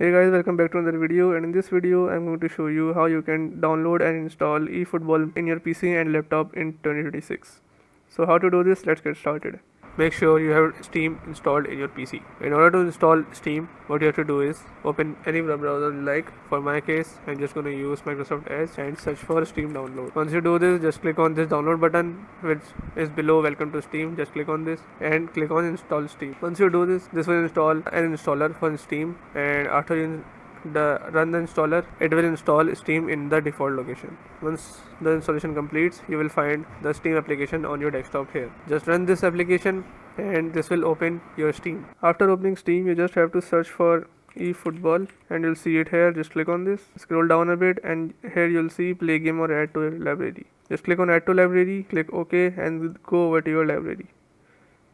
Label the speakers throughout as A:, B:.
A: Hey guys, welcome back to another video, and in this video I'm going to show you how you can download and install eFootball in your PC and laptop in 2026. So how to do this? Let's get started. Make sure you have Steam installed in your PC. In order to install Steam, what you have to do is open any web browser you like. For my case, I'm just going to use Microsoft Edge and search for Steam download. Once you do this, just click on this download button which is below welcome to Steam. Just click on this and click on install Steam. Once you do this, this will install an installer for Steam, and after you run the installer, it will install Steam in the default location. Once the installation completes, you will find the Steam application on your desktop here. Just run this application and this will open your Steam. After opening Steam, you just have to search for eFootball and you'll see it here. Just click on this, scroll down a bit, and here you'll see play game or add to library. Just click on add to library, click OK, and go over to your library.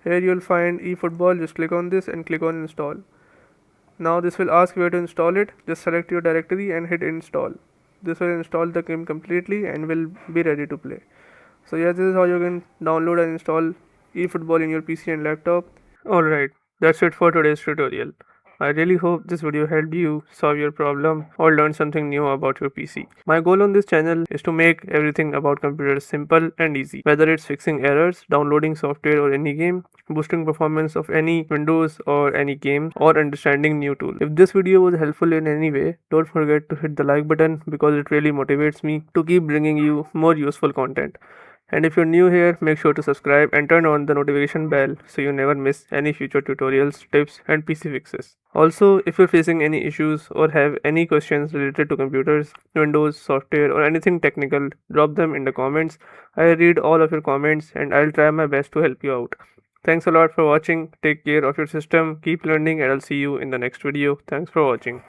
A: Here you'll find eFootball. Just click on this and click on install. Now this will ask where to install it. Just select your directory and hit install. This will install the game completely and will be ready to play. So yeah, this is how you can download and install eFootball in your PC and laptop. Alright, that's it for today's tutorial. I really hope this video helped you solve your problem or learn something new about your PC. My goal on this channel is to make everything about computers simple and easy. Whether it's fixing errors, downloading software or any game, boosting performance of any Windows or any game, or understanding new tools. If this video was helpful in any way, don't forget to hit the like button because it really motivates me to keep bringing you more useful content. And if you're new here, make sure to subscribe and turn on the notification bell so you never miss any future tutorials, tips and PC fixes. Also, if you're facing any issues or have any questions related to computers, Windows, software or anything technical, drop them in the comments. I read all of your comments and I'll try my best to help you out. Thanks a lot for watching. Take care of your system, keep learning, and I'll see you in the next video. Thanks for watching.